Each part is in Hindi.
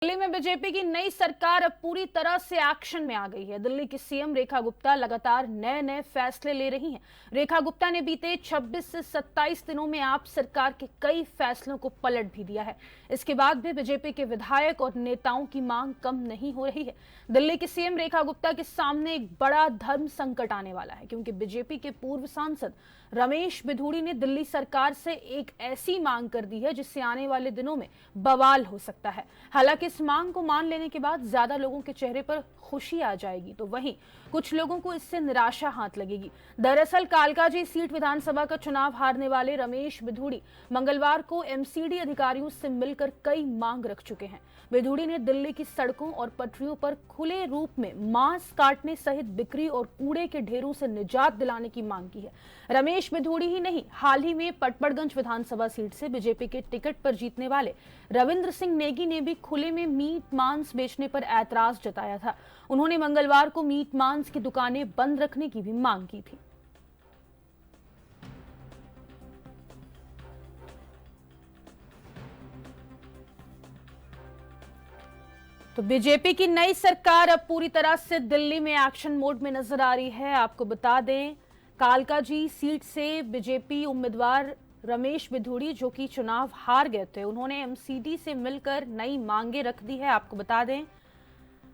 दिल्ली में बीजेपी की नई सरकार अब पूरी तरह से एक्शन में आ गई है। दिल्ली की सीएम रेखा गुप्ता लगातार नए नए फैसले ले रही हैं। रेखा गुप्ता ने बीते 26 से 27 दिनों में आप सरकार के कई फैसलों को पलट भी दिया है। इसके बाद भी बीजेपी के विधायक और नेताओं की मांग कम नहीं हो रही है। दिल्ली की सीएम रेखा गुप्ता के सामने एक बड़ा धर्म संकट आने वाला है, क्योंकि बीजेपी के पूर्व सांसद रमेश बिधूड़ी ने दिल्ली सरकार से एक ऐसी मांग कर दी है जिससे आने वाले दिनों में बवाल हो सकता है। हालांकि इस मांग को मान लेने के बाद ज्यादा लोगों के चेहरे पर खुशी आ जाएगी, तो वहीं कुछ लोगों को इससे निराशा हाथ लगेगी। दरअसल कालकाजी सीट विधानसभा का चुनाव हारने वाले रमेश बिधूड़ी मंगलवार को एमसीडी अधिकारियों से मिलकर कई मांग रख चुके हैं। बिधूड़ी ने दिल्ली की सड़कों और पटरियों पर खुले रूप में मांस काटने सहित बिक्री और कूड़े के ढेरों से निजात दिलाने की मांग की है। रमेश बिधूड़ी ही नहीं, हाल ही में पटपड़गंज विधानसभा सीट से बीजेपी के टिकट पर जीतने वाले रविंद्र सिंह नेगी ने भी खुले में मीट मांस बेचने पर ऐतराज जताया था। उन्होंने मंगलवार को मीट मांस की दुकानें बंद रखने की भी मांग की थी। तो बीजेपी की नई सरकार अब पूरी तरह से दिल्ली में एक्शन मोड में नजर आ रही है। आपको बता दें, कालकाजी सीट से बीजेपी उम्मीदवार रमेश बिधूड़ी, जो कि चुनाव हार गए थे, उन्होंने एमसीडी से मिलकर नई मांगे रख दी है। आपको बता दें,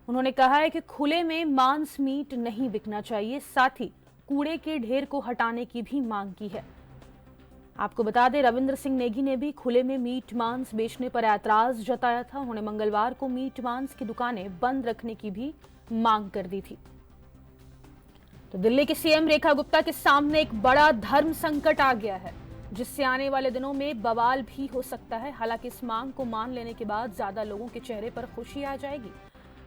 उन्होंने कहा है कि खुले में मांस मीट नहीं बिकना चाहिए, साथ ही कूड़े के ढेर को हटाने की भी मांग की है। आपको बता दें, रविंद्र सिंह नेगी ने भी खुले में मीट मांस बेचने पर ऐतराज जताया था। उन्होंने मंगलवार को मीट मांस की दुकानें बंद रखने की भी मांग कर दी थी। तो दिल्ली की सीएम रेखा गुप्ता के सामने एक बड़ा धर्म संकट आ गया है, जिससे आने वाले दिनों में बवाल भी हो सकता है। हालांकि इस मांग को मान लेने के बाद ज्यादा लोगों के चेहरे पर खुशी आ जाएगी,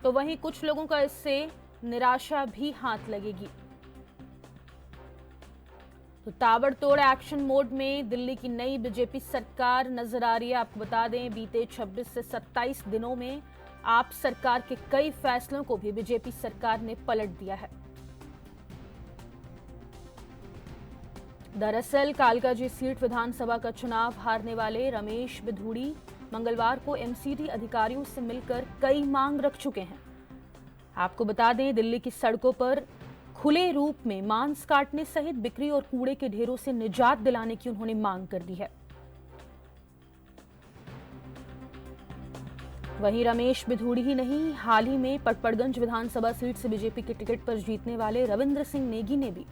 तो वहीं कुछ लोगों का इससे निराशा भी हाथ लगेगी। तो ताबड़तोड़ एक्शन मोड में दिल्ली की नई बीजेपी सरकार नजर आ रही है। आपको बता दें, बीते 26 से 27 दिनों में आप सरकार के कई फैसलों को भी बीजेपी सरकार ने पलट दिया है। दरअसल कालकाजी सीट विधानसभा का चुनाव हारने वाले रमेश बिधूड़ी मंगलवार को एमसीडी अधिकारियों से मिलकर कई मांग रख चुके हैं। आपको बता दें, दिल्ली की सड़कों पर खुले रूप में मांस काटने सहित बिक्री और कूड़े के ढेरों से निजात दिलाने की उन्होंने मांग कर दी है। वहीं रमेश बिधूड़ी ही नहीं, हाल ही में पटपड़गंज विधानसभा सीट से बीजेपी के टिकट पर जीतने वाले रविंद्र सिंह नेगी ने भी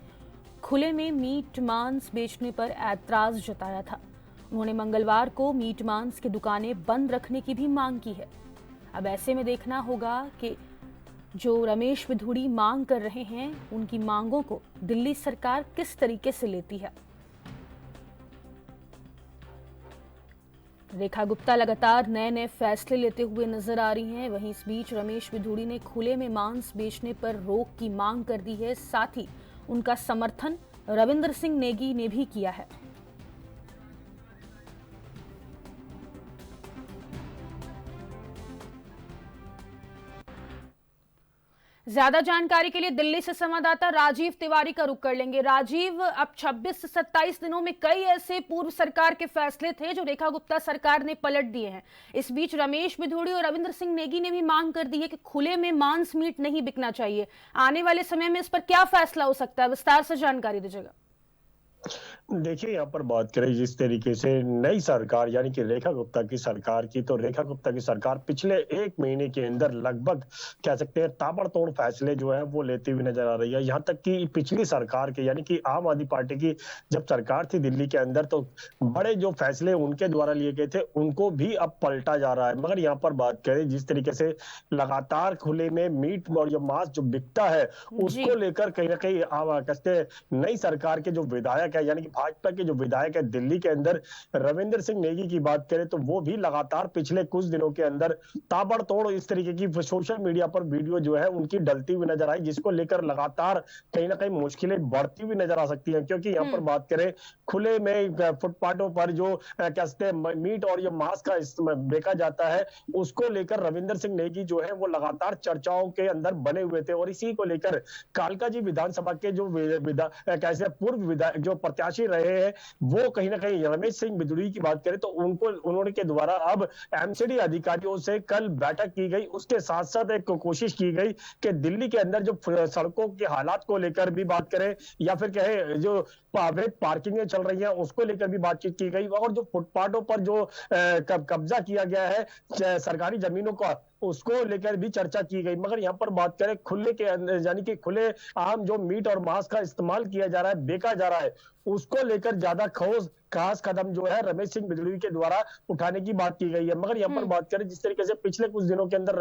खुले में मीट मांस बेचने पर ऐतराज जताया था। उन्होंने मंगलवार को मीट मांस की दुकानें बंद रखने की भी मांग की है। अब ऐसे में देखना होगा कि जो रमेश बिधूड़ी मांग कर रहे हैं, उनकी मांगों को दिल्ली सरकार किस तरीके से लेती है। रेखा गुप्ता लगातार नए नए फैसले लेते हुए नजर आ रही हैं। वहीं इस बीच रमेश बिधूड़ी ने खुले में मांस बेचने पर रोक की मांग कर दी है। साथ ही उनका समर्थन रविंद्र सिंह नेगी ने भी किया है। ज्यादा जानकारी के लिए दिल्ली से संवाददाता राजीव तिवारी का रुख कर लेंगे। राजीव, अब 26 से 27 दिनों में कई ऐसे पूर्व सरकार के फैसले थे जो रेखा गुप्ता सरकार ने पलट दिए हैं। इस बीच रमेश बिधूड़ी और रविंद्र सिंह नेगी ने भी मांग कर दी है कि खुले में मांस मीट नहीं बिकना चाहिए। आने वाले समय में इस पर क्या फैसला हो सकता है, विस्तार से जानकारी दीजिएगा। देखिए, यहाँ पर बात करें जिस तरीके से नई सरकार यानी कि रेखा गुप्ता की सरकार की, तो रेखा गुप्ता की सरकार पिछले 1 महीने के अंदर लगभग कह सकते हैं ताबड़तोड़ फैसले जो है वो लेती हुई नजर आ रही है। यहाँ तक कि पिछली सरकार के यानी कि आम आदमी पार्टी की जब सरकार थी दिल्ली के अंदर, तो बड़े जो फैसले उनके द्वारा लिए गए थे उनको भी अब पलटा जा रहा है। मगर यहाँ पर बात करें जिस तरीके से लगातार खुले में मीट और जो मांस जो बिकता है उसको लेकर कहीं ना कहीं कहते हैं नई सरकार के जो विधायक है यानी कि भाजपा के जो विधायक है दिल्ली के अंदर, रविंद्र सिंह नेगी की बात करें तो वो भी लगातार पिछले कुछ दिनों के अंदर ताबड़तोड़ इस तरीके की सोशल मीडिया पर वीडियो जो है उनकी डलती हुई नजर आई, जिसको लेकर लगातार कहीं ना कहीं मुश्किलें बढ़ती हुई नजर आ सकती हैं। क्योंकि यहाँ पर बात करें खुले में फुटपाथों पर जो कहते हैं मीट और ये मांस का बेचा जाता है, उसको लेकर रविंद्र सिंह नेगी जो है वो लगातार चर्चाओं के अंदर बने हुए थे। और इसी को लेकर कालकाजी विधानसभा के जो कैसे पूर्व विधायक जो प्रत्याशी रहे हैं वो कहीं ना कहीं रमेश सिंह बिधूड़ी की बात करें तो उनको उन्होंने के द्वारा अब एमसीडी अधिकारियों से कल बैठक की गई। उसके साथ साथ एक कोशिश की गई कि दिल्ली के अंदर जो सड़कों के हालात को लेकर भी बात करें या फिर कहे जो अवैध पार्किंगें चल रही हैं उसको लेकर भी बातचीत की गई और जो फुटपाथों पर जो कब्जा किया गया है सरकारी जमीनों का उसको लेकर भी चर्चा की गई। मगर यहाँ पर बात करें खुले के अंदर यानी कि खुले आम जो मीट और मांस का इस्तेमाल किया जा रहा है बेचा जा रहा है उसको लेकर ज्यादा खास कदम जो है रमेश सिंह बिधूड़ी के द्वारा उठाने की बात की गई है। मगर यहाँ पर बात करें जिस तरीके से पिछले कुछ दिनों के अंदर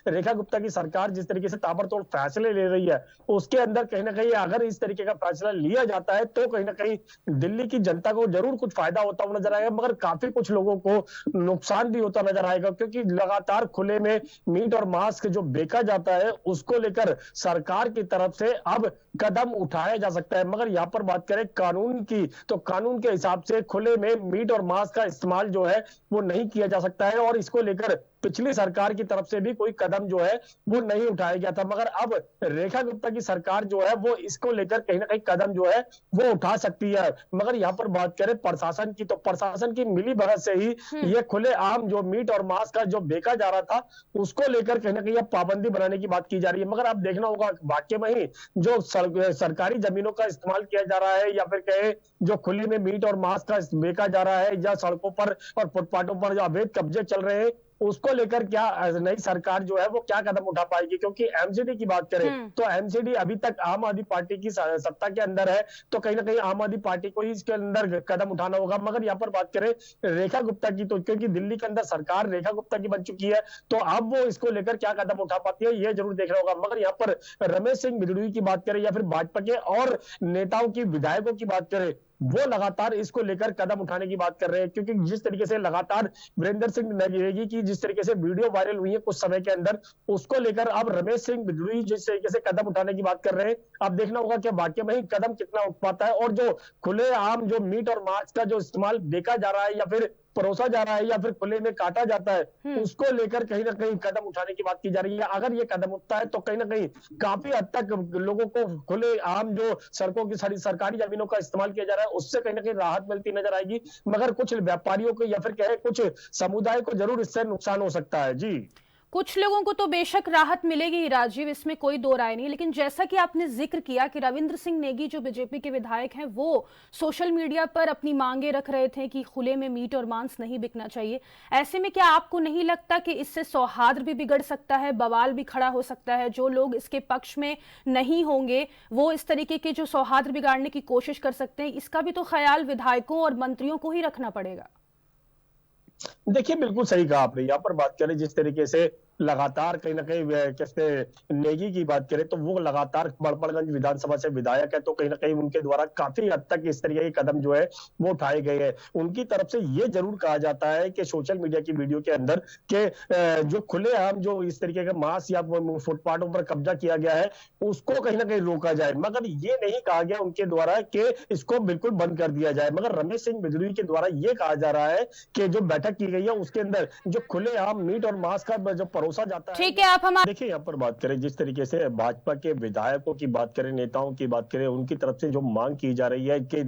रेखा गुप्ता की सरकार जिस तरीके से ताबड़तोड़ फैसले ले रही है उसके अंदर कहीं ना कहीं अगर इस तरीके का फैसला लिया जाता है तो कहीं ना कहीं दिल्ली की जनता को जरूर कुछ फायदा होता हुआ नजर आएगा मगर काफी कुछ लोगों को नुकसान भी होता नजर आएगा क्योंकि लगातार खुले में मीट और मांस जो बेचा जाता है उसको लेकर सरकार की तरफ से अब कदम उठाया जा सकता है। मगर यहाँ पर बात करें कानून की तो कानून के हिसाब से खुले में मीट और मांस का इस्तेमाल जो है वो नहीं किया जा सकता है और इसको लेकर पिछली सरकार की तरफ से भी कोई कदम जो है वो नहीं उठाया गया था। मगर अब रेखा गुप्ता की सरकार जो है वो इसको लेकर कहीं ना कहीं कदम जो है वो उठा सकती है। मगर यहाँ पर बात करें प्रशासन की तो प्रशासन की मिली भगत से ही ये खुले आम जो मीट और मांस का जो बेचा जा रहा था उसको लेकर कहीं ना कहीं पाबंदी बनाने की बात की जा रही है। मगर आप देखना होगा वाकई में ही जो सरकारी जमीनों का इस्तेमाल किया जा रहा है या फिर कहे जो खुले में मीट और मांस का बेचा जा रहा है या सड़कों पर और फुटपाथों पर जो अवैध कब्जे चल रहे हैं उसको लेकर क्या नई सरकार जो है वो क्या कदम उठा पाएगी क्योंकि एमसीडी की बात करें तो एमसीडी अभी तक आम आदमी पार्टी की सत्ता के अंदर है तो कहीं ना कहीं आम आदमी पार्टी को ही इसके अंदर कदम उठाना होगा। मगर यहाँ पर बात करें रेखा गुप्ता की तो क्योंकि दिल्ली के अंदर सरकार रेखा गुप्ता की बन चुकी है तो अब वो इसको लेकर क्या कदम उठा पाती है ये जरूर देखना होगा। मगर यहाँ पर रमेश सिंह बिधूड़ी की बात करें या फिर भाजपा के और नेताओं की विधायकों की बात करें वो लगातार इसको लेकर कदम उठाने की बात कर रहे हैं क्योंकि जिस तरीके से लगातार वीरेंद्र सिंह नेगी की जिस तरीके से वीडियो वायरल हुई है कुछ समय के अंदर उसको लेकर अब रमेश सिंह बिधूड़ी जिस तरीके से कदम उठाने की बात कर रहे हैं अब देखना होगा कि वाकई में ही कदम कितना उठ पाता है और जो खुले आम जो मीट और मांस का जो इस्तेमाल देखा जा रहा है या फिर परोसा जा रहा है या फिर खुले में काटा जाता है उसको लेकर कहीं ना कहीं कदम उठाने की बात की जा रही है। अगर ये कदम उठता है तो कहीं ना कहीं काफी हद तक लोगों को खुले आम जो सड़कों की सारी सरकारी जमीनों का इस्तेमाल किया जा रहा है उससे कहीं ना कहीं राहत मिलती नजर आएगी। मगर कुछ व्यापारियों को या फिर कहे कुछ समुदाय को जरूर इससे नुकसान हो सकता है। जी कुछ लोगों को तो बेशक राहत मिलेगी ही राजीव, इसमें कोई दो राय नहीं, लेकिन जैसा कि आपने जिक्र किया कि रविंद्र सिंह नेगी जो बीजेपी के विधायक हैं वो सोशल मीडिया पर अपनी मांगे रख रहे थे कि खुले में मीट और मांस नहीं बिकना चाहिए। ऐसे में क्या आपको नहीं लगता कि इससे सौहार्द भी बिगड़ सकता है, बवाल भी खड़ा हो सकता है? जो लोग इसके पक्ष में नहीं होंगे वो इस तरीके के जो सौहार्द बिगाड़ने की कोशिश कर सकते हैं, इसका भी तो ख्याल विधायकों और मंत्रियों को ही रखना पड़ेगा। देखिए बिल्कुल सही कहा आपने। यहाँ पर बात करें जिस तरीके से लगातार कहीं ना कहीं कैसे नेगी की बात करें तो वो लगातार बड़पड़गंज विधानसभा से विधायक है तो कहीं ना कहीं उनके द्वारा काफी हद तक इस तरीके के कदम जो है वो उठाए गए हैं। उनकी तरफ से ये जरूर कहा जाता है कि सोशल मीडिया की वीडियो के अंदर के जो खुलेआम जो इस तरीके का मांस या फुटपाथों पर कब्जा किया गया है उसको कहीं ना कहीं रोका जाए। मगर ये नहीं कहा गया उनके द्वारा कि इसको बिल्कुल बंद कर दिया जाए। मगर रमेश सिंह बिधूड़ी के द्वारा ये कहा जा रहा है कि जो बैठक की गई है उसके अंदर जो खुलेआम मीट और मांस का जो परोसा जाता है। ठीक है, आप हम देखिए यहाँ पर बात करें जिस तरीके से भाजपा के विधायकों की बात करें नेताओं की बात करें उनकी तरफ से जो मांग की जा रही है कि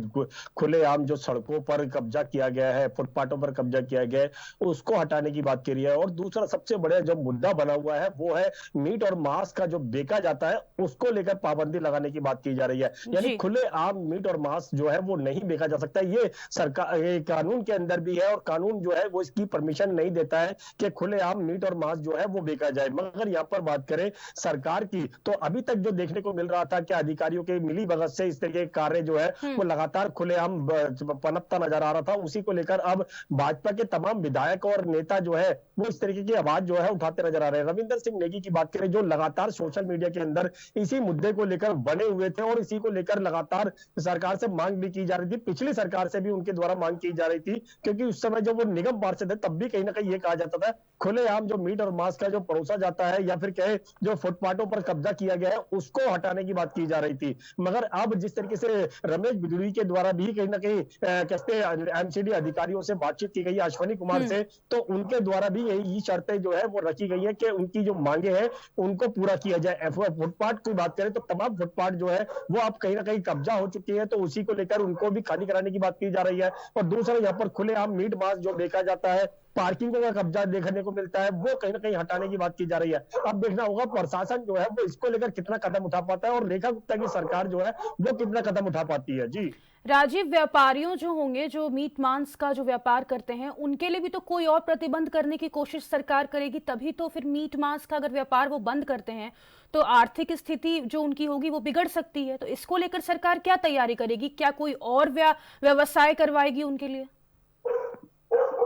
खुलेआम जो सड़कों पर कब्जा किया गया है फुटपाथों पर कब्जा किया गया है उसको हटाने की बात करी है। और दूसरा सबसे बड़ा जो मुद्दा बना हुआ है वो है मीट और मांस का जो बेचा जाता है उसको लेकर पाबंदी लगाने की बात की जा रही है। यानी खुलेआम मीट और मांस जो है वो नहीं बेचा जा सकता। ये सरकार कानून के अंदर भी है और कानून जो है वो इसकी परमिशन नहीं देता है कि खुलेआम मीट और मांस जो है वो बेचा जाए। मगर यहाँ पर बात करें सरकार की तो अभी तक जो देखने को मिल रहा था कि अधिकारियों के मिली भगत से इस तरीके के कार्य जो है वो लगातार खुलेआम पनपता नजर आ रहा था। उसी को लेकर अब भाजपा के तमाम विधायक और नेता जो है वो इस तरीके की आवाज जो है उठाते नजर आ रहे हैं। रविंद्र सिंह नेगी की बात करें जो लगातार सोशल मीडिया के अंदर इसी मुद्दे को लेकर बने हुए थे और इसी को लेकर लगातार सरकार से मांग भी की जा रही थी। पिछली सरकार से भी उनके द्वारा मांग की जा रही थी क्योंकि उस समय जब वो निगम पार्षद थे तब भी कहीं ना कहीं ये कहा जाता था खुलेआम जो मीट और मांस का जो परोसा जाता है या फिर कहे जो फुटपाथों पर कब्जा किया गया है उसको हटाने की बात की जा रही थी। मगर अब जिस तरीके से रमेश बिधूड़ी के द्वारा भी कहीं ना कहीं कहते हैं एमसीडी अधिकारियों से बातचीत की गई अश्वनी कुमार से, तो उनके द्वारा भी यही शर्तें जो है वो रखी गई है कि उनकी जो मांगे हैं उनको पूरा किया जाए। फुटपाथ की बात करें तो तमाम फुटपाथ जो है वो अब कहीं ना कहीं कब्जा हो चुकी है, तो उसी को लेकर उनको भी खाली कराने की बात की जा रही है। और दूसरा यहाँ पर खुलेआम मीट मांस जो देखा जाता है, पार्किंगों का कब्जा देखने को मिलता है, वो कहीं ना कहीं हटाने की बात की जा रही है। अब देखना होगा प्रशासन जो है वो इसको लेकर कितना कदम उठा पाता है और रेखा गुप्ता की सरकार जो है वो कितना कदम उठा पाती है। जी राजीव, व्यापारियों जो होंगे जो मीट मांस का जो व्यापार करते हैं उनके लिए भी तो कोई और प्रतिबंध करने की कोशिश सरकार करेगी, तभी तो फिर मीट मांस का अगर व्यापार वो बंद करते हैं तो आर्थिक स्थिति जो उनकी होगी वो बिगड़ सकती है। तो इसको लेकर सरकार क्या तैयारी करेगी? क्या कोई और व्यवसाय करवाएगी उनके लिए?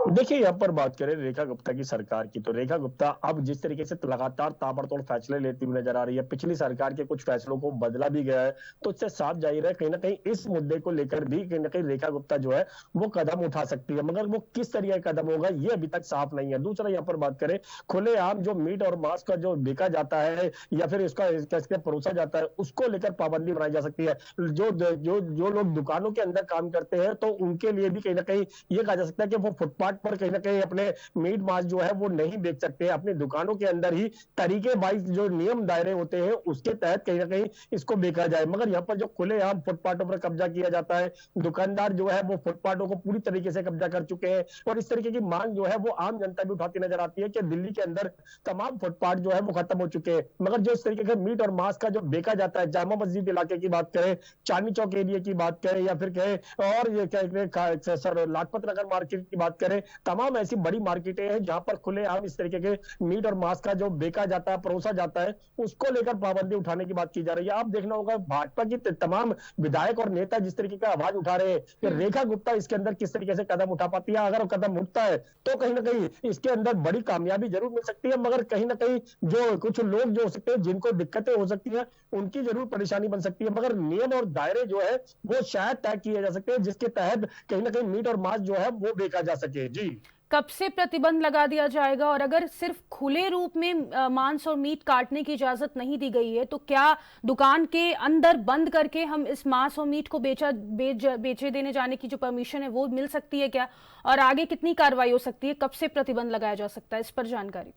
देखिए, यहाँ पर बात करें रेखा गुप्ता की सरकार की, तो रेखा गुप्ता अब जिस तरीके से लगातार ताबड़तोड़ फैसले लेती हुई नजर आ रही है, पिछली सरकार के कुछ फैसलों को बदला भी गया है, तो इससे साफ जाहिर है कहीं ना कहीं इस मुद्दे को लेकर भी कहीं ना कहीं रेखा गुप्ता जो है वो कदम उठा सकती है, मगर वो किस तरीके का कदम होगा ये अभी तक साफ नहीं है। दूसरा यहाँ पर बात करें खुलेआम जो मीट और मांस का जो बेचा जाता है या फिर इसका कैसे परोसा जाता है उसको लेकर पाबंदी बनाई जा सकती है। जो जो जो लोग दुकानों के अंदर काम करते हैं तो उनके लिए भी कहीं ना कहीं ये कहा जा सकता है कि वो फुटपाथ पर कहीं ना कहीं अपने मीट मांस जो है वो नहीं बेच सकते, अपनी दुकानों के अंदर ही तरीके वाइज जो नियम दायरे होते हैं उसके तहत कहीं ना कहीं इसको बेचा जाए। मगर यहाँ पर जो खुलेआम फुटपाथों पर कब्जा किया जाता है, दुकानदार जो है वो फुटपाथों को पूरी तरीके से कब्जा कर चुके हैं और इस तरीके की मांग जो है वो आम जनता भी उठाती नजर आती है कि दिल्ली के अंदर तमाम फुटपाथ जो है वो खत्म हो चुके हैं। मगर जो इस तरीके के मीट और मांस का जो बेचा जाता है, जामा मस्जिद इलाके की बात करें, चांदनी चौक एरिया की बात करें या फिर कहें और ये क्या सर लाजपत नगर मार्केट की बात करें, तमाम ऐसी बड़ी मार्केटें हैं जहां पर खुलेआम इस तरीके के मीट और मांस का जो बेचा जाता है, परोसा जाता है, उसको लेकर पाबंदी उठाने की बात की जा रही है। आप देखना होगा भाजपा की तमाम विधायक और नेता जिस तरीके का आवाज उठा रहे हैं कि रेखा गुप्ता इसके अंदर किस तरीके से कदम उठा पाती है। अगर वो कदम उठता है तो कहीं ना कहीं इसके अंदर बड़ी कामयाबी जरूर मिल सकती है, मगर कहीं ना कहीं जो कुछ लोग जो हो सकते हैं जिनको दिक्कतें हो सकती है उनकी जरूर परेशानी बन सकती है। मगर नियम और दायरे जो है वो शायद तय किए जा सकते हैं जिसके तहत कहीं ना कहीं मीट और मांस जो है वो बेचा जा सके। जी कब से प्रतिबंध लगा दिया जाएगा? और अगर सिर्फ खुले रूप में मांस और मीट काटने की इजाजत नहीं दी गई है तो क्या दुकान के अंदर बंद करके हम इस मांस और मीट को बेचे देने जाने की जो परमिशन है वो मिल सकती है क्या? और आगे कितनी कार्रवाई हो सकती है? कब से प्रतिबंध लगाया जा सकता है? इस पर जानकारी।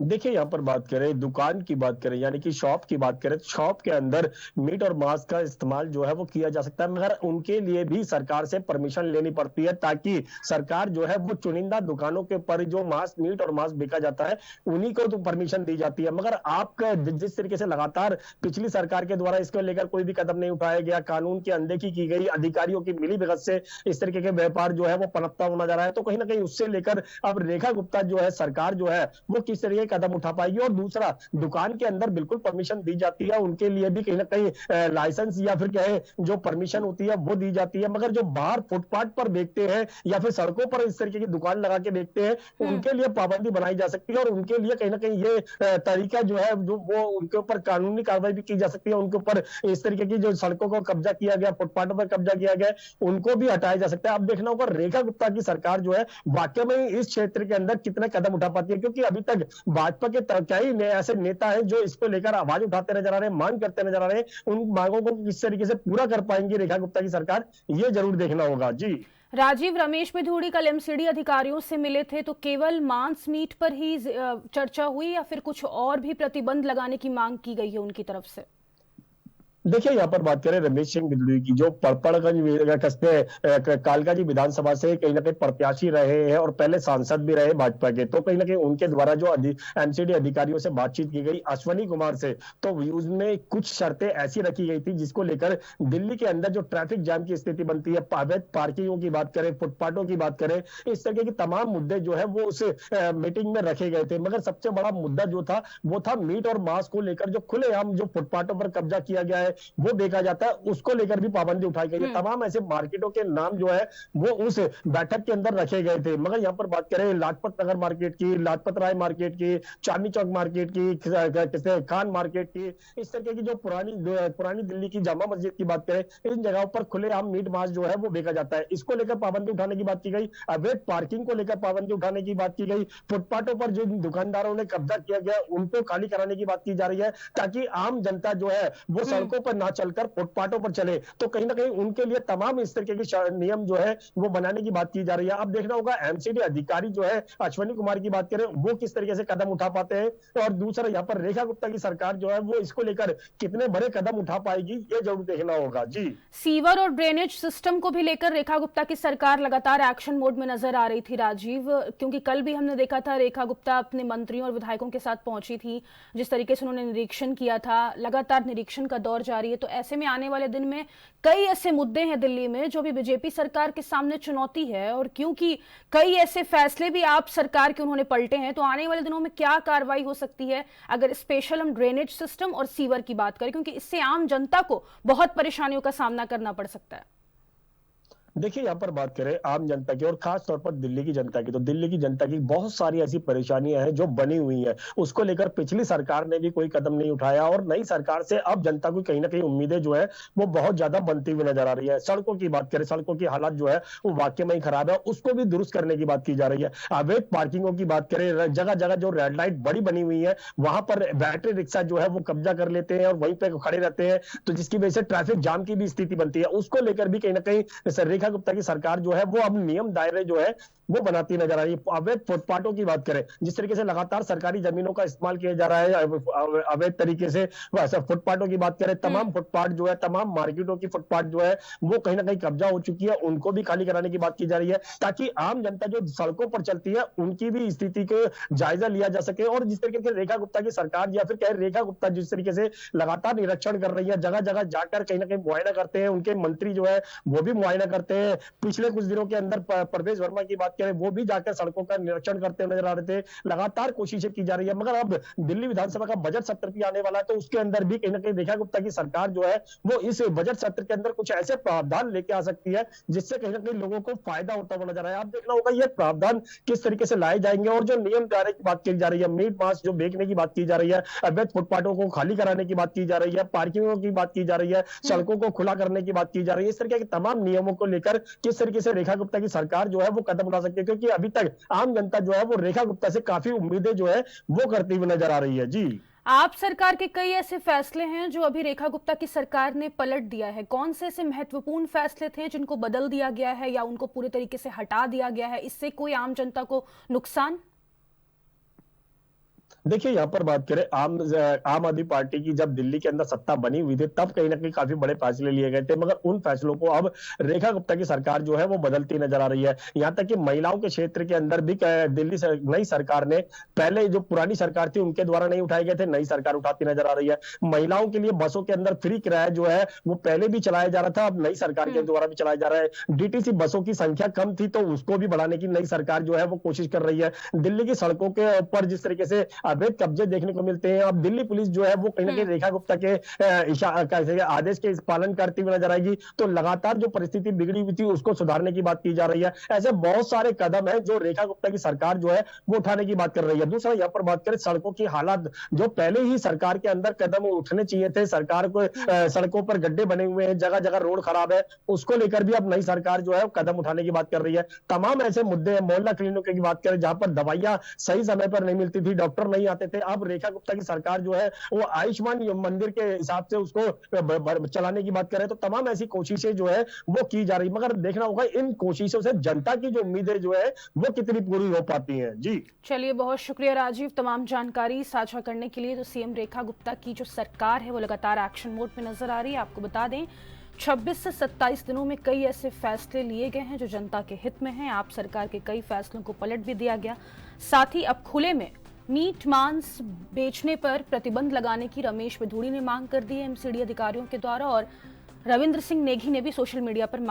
देखिए, यहाँ पर बात करें दुकान की बात करें यानी कि शॉप की बात करें, शॉप के अंदर मीट और मांस का इस्तेमाल जो है वो किया जा सकता है, मगर उनके लिए भी सरकार से परमिशन लेनी पड़ती है ताकि सरकार जो है वो चुनिंदा दुकानों के पर जो मीट और मांस बेचा जाता है उन्हीं को तो परमिशन दी जाती है। मगर आपका जिस तरीके से लगातार पिछली सरकार के द्वारा इसको लेकर कोई भी कदम नहीं उठाया गया, कानून की अनदेखी की गई, अधिकारियों की मिलीभगत से इस तरीके के व्यापार जो है वो पनपता हुआ नजर आया, तो कहीं ना कहीं उससे लेकर अब रेखा गुप्ता जो है सरकार जो है वो किस तरीके कदम उठा पाएगी। और दूसरा, दुकान के अंदर बिल्कुल परमिशन दी जाती है, उनके लिए भी कहीं ना कहीं लाइसेंस या फिर क्या है जो परमिशन होती है वो दी जाती है, मगर जो बाहर फुटपाथ पर बेचते हैं या फिर सड़कों पर इस तरीके की दुकान लगा के बेचते हैं उनके लिए पाबंदी बनाई जा सकती है और उनके लिए कहीं ना कहीं ये तरीका जो है जो वो उनके ऊपर कानूनी कार्रवाई भी की जा सकती है। उनके ऊपर इस तरीके की जो सड़कों को कब्जा किया गया, फुटपाथों पर कब्जा किया गया, उनको भी हटाया जा सकता है। अब देखना होगा रेखा गुप्ता की सरकार जो है वाकई में इस क्षेत्र के अंदर कितने कदम उठा पाती है, क्योंकि अभी तक भाजपा के कई ऐसे नेता हैं जो इसको लेकर आवाज उठाते नजर आ रहे हैं, मांग करते नजर आ रहे हैं। उन मांगों को किस तरीके से पूरा कर पाएंगी रेखा गुप्ता की सरकार, ये जरूर देखना होगा। जी राजीव, रमेश बिधूड़ी कल एमसीडी अधिकारियों से मिले थे तो केवल मांस मीट पर ही चर्चा हुई या फिर कुछ और भी प्रतिबंध लगाने की मांग की गई है उनकी तरफ से? देखिए, यहाँ पर बात करें रमेश सिंह बिधूड़ी की, जो पड़पड़गंज कस्बे कालकाजी विधानसभा से कहीं ना कहीं प्रत्याशी रहे हैं और पहले सांसद भी रहे भाजपा के, तो कहीं ना कहीं उनके द्वारा जो एमसीडी अधिकारियों से बातचीत की गई अश्वनी कुमार से, तो उसमें कुछ शर्तें ऐसी रखी गई थी जिसको लेकर दिल्ली के अंदर जो ट्रैफिक जाम की स्थिति बनती है, अवैध पार्किंगों की बात करें, फुटपाथों की बात करें, इस तरीके की तमाम मुद्दे जो है वो उस मीटिंग में रखे गए थे। मगर सबसे बड़ा मुद्दा जो था वो था मीट और मांस को लेकर, जो खुलेआम जो फुटपाथों पर कब्जा किया गया है, वो बेचा जाता है, उसको लेकर भी पाबंदी उठाई गई है। तमाम ऐसे मार्केटों के नाम जो है वो उस बैठक के अंदर रखे गए थे। मगर यहाँ पर बात करें लाजपत नगर मार्केट की, लाजपत राय मार्केट की, चांदनी चौक मार्केट की, खान मार्केट की, इस तरीके की जो पुरानी दिल्ली की जामा मस्जिद की बात करें, इन जगहों पर खुलेआम मीट मांस जो है वो बेचा जाता है। इसको लेकर पाबंदी उठाने की बात की गई। अवैध पार्किंग को लेकर पाबंदी उठाने की बात की गई। फुटपाथों पर जो दुकानदारों ने कब्जा किया गया उनको खाली कराने की बात की जा रही है, ताकि आम जनता जो है वो सड़कों पर ना चलकर फुटपाथों पर चले। तो कहीं ना कहीं उनके लिए तमाम इस तरीके के नियम जो है वो बनाने की बात की जा रही है। अब देखना होगा एमसीडी अधिकारी जो है अश्विनी कुमार की बात करें, वो किस तरीके से कदम उठा पाते हैं, और दूसरा यहाँ पर रेखा गुप्ता की सरकार जो है वो इसको लेकर कितने बड़े कदम उठा पाएगी, ये जरूर देखना होगा। जी, सीवर और ड्रेनेज सिस्टम को भी लेकर रेखा गुप्ता की सरकार लगातार एक्शन मोड में नजर आ रही थी राजीव, क्योंकि कल भी हमने देखा था रेखा गुप्ता अपने मंत्रियों और विधायकों के साथ पहुंची थी, जिस तरीके से उन्होंने निरीक्षण किया था। लगातार निरीक्षण का दौर जारी है, तो ऐसे में आने वाले दिन में कई ऐसे मुद्दे हैं दिल्ली में जो भी बीजेपी सरकार के सामने चुनौती है, और क्योंकि कई ऐसे फैसले भी आप सरकार के उन्होंने पलटे हैं, तो आने वाले दिनों में क्या कार्रवाई हो सकती है अगर स्पेशल हम ड्रेनेज सिस्टम और सीवर की बात करें, क्योंकि इससे आम जनता को बहुत परेशानियों का सामना करना पड़ सकता है। देखिए यहाँ पर बात करें आम जनता की और खास तौर पर दिल्ली की जनता की, तो दिल्ली की जनता की बहुत सारी ऐसी परेशानियां हैं जो बनी हुई हैं, उसको लेकर पिछली सरकार ने भी कोई कदम नहीं उठाया, और नई सरकार से अब जनता को कहीं ना कहीं उम्मीदें जो है वो बहुत ज्यादा बनती हुई नजर आ रही है। सड़कों की बात करें, सड़कों की हालत जो है वो वाकई में ही खराब है, उसको भी दुरुस्त करने की बात की जा रही है। अवैध पार्किंगों की बात करें, जगह जगह जो रेड लाइट बड़ी बनी हुई है वहां पर बैटरी रिक्शा जो है वो कब्जा कर लेते हैं और वहीं पे खड़े रहते हैं, तो जिसकी वजह से ट्रैफिक जाम की भी स्थिति बनती है। उसको लेकर भी कहीं ना कहीं रेखा गुप्ता की सरकार जो है वो अब नियम दायरे जो है वो बनाती नजर आ रही है। अवैध फुटपाथों की बात करें, जिस तरीके से लगातार सरकारी जमीनों का इस्तेमाल किया जा रहा है अवैध तरीके से, वैसे फुटपाथों की बात करें, तमाम फुटपाथ जो है, तमाम मार्केटों की फुटपाथ जो है वो कहीं ना कहीं कब्जा हो चुकी है, उनको भी खाली कराने की बात की जा रही है, ताकि आम जनता जो सड़कों पर चलती है उनकी भी स्थिति को जायजा लिया जा सके। और जिस तरीके से रेखा गुप्ता की सरकार या फिर कह रेखा गुप्ता जिस तरीके से लगातार निरीक्षण कर रही है, जगह जगह जाकर कहीं ना कहीं मुआयना करते हैं, उनके मंत्री जो है वो भी मुआयना करते हैं। पिछले कुछ दिनों के अंदर प्रवेश वर्मा की बात करें, वो भी जाकर सड़कों का निरीक्षण करते नजर आ रहे थे। लगातार कोशिशें की जा रही है, मगर अब दिल्ली विधानसभा का बजट सत्र भी आने वाला है, तो उसके अंदर भी कहीं ना कहीं रेखा गुप्ता की सरकार जो है वो इस बजट सत्र के अंदर कुछ ऐसे प्रावधान लेके आ सकती है जिससे कहीं ना कहीं लोगों को फायदा होता हुआ नजर आया। आप देखना होगा ये प्रावधान किस तरीके से लाए जाएंगे, और जो नियम दायरे की बात की जा रही है, मीट मांस जो बेचने की बात की जा रही है, अवैध फुटपाथों को खाली कराने की बात की जा रही है, पार्किंगों की बात की जा रही है, सड़कों को खुला करने की बात की जा रही है, इस तरीके के तमाम नियमों को लेकर किस तरीके से रेखा गुप्ता की सरकार जो है वो कदम उठा सकती है, क्योंकि अभी तक आम जनता जो है वो रेखा गुप्ता से काफी उम्मीदें जो है वो करती हुई नजर आ रही है। जी, आप सरकार के कई ऐसे फैसले हैं जो अभी रेखा गुप्ता की सरकार ने पलट दिया है, कौन से ऐसे महत्वपूर्ण फैसले थे जिनको बदल दिया गया है या उनको पूरे तरीके से हटा दिया गया है, इससे कोई आम जनता को नुकसान? देखिए यहाँ पर बात करें आम आदमी पार्टी की जब दिल्ली के अंदर सत्ता बनी हुई थी तब कहीं ना कहीं काफी बड़े फैसले लिए गए थे, मगर उन फैसलों को अब रेखा गुप्ता की सरकार जो है वो बदलती नजर आ रही है। यहाँ तक कि महिलाओं के क्षेत्र के अंदर भी दिल्ली नई सरकार ने, पहले जो पुरानी सरकार थी उनके द्वारा नहीं उठाए गए थे, नई सरकार उठाती नजर आ रही है। महिलाओं के लिए बसों के अंदर फ्री किराया जो है वो पहले भी चलाया जा रहा था, अब नई सरकार के द्वारा भी चलाया जा रहा है। डीटीसी बसों की संख्या कम थी तो उसको भी बढ़ाने की नई सरकार जो है वो कोशिश कर रही है। दिल्ली की सड़कों के ऊपर जिस तरीके से अवैध कब्जे देखने को मिलते हैं, अब दिल्ली पुलिस जो है वो कहीं ना कहीं रेखा गुप्ता के आदेश के पालन करती हुई नजर आएगी, तो लगातार जो परिस्थिति बिगड़ी हुई थी उसको सुधारने की बात की जा रही है। ऐसे बहुत सारे कदम है जो रेखा गुप्ता की सरकार जो है वो उठाने की बात कर रही है। दूसरा यहाँ पर बात करें सड़कों की हालत, जो पहले ही सरकार के अंदर कदम उठने चाहिए थे, सरकार को सड़कों पर गड्ढे बने हुए हैं, जगह जगह रोड खराब है, उसको लेकर भी अब नई सरकार जो है कदम उठाने की बात कर रही है। तमाम ऐसे मुद्दे हैं, मोहल्ला क्लिनिकों की बात करें जहां पर दवाइयां सही समय पर नहीं मिलती थी, डॉक्टर नहीं आते थे, अब रेखा गुप्ता की सरकार जो है वो आयुष्मान मंदिर के हिसाब से उसको चलाने की बात करें, तो तमाम ऐसी कोशिशें जो है वो की जा रही, मगर देखना होगा इन कोशिशों से जनता की जो उम्मीदें जो है वो कितनी पूरी हो पाती हैं। जी, चलिए, बहुत शुक्रिया राजीव तमाम जानकारी साझा करने के लिए। तो सीएम रेखा गुप्ता की जो सरकार है वो लगातार एक्शन मोड में नजर आ रही है। आपको बता दें 26 से 27 दिनों में कई ऐसे फैसले लिए गए हैं जो जनता के हित में हैं। आप सरकार के कई फैसलों को पलट भी दिया गया, साथ ही अब खुले में मीट मांस बेचने पर प्रतिबंध लगाने की रमेश बिधूड़ी ने मांग कर दी है एमसीडी अधिकारियों के द्वारा, और रविंद्र सिंह नेगी ने भी सोशल मीडिया पर मांग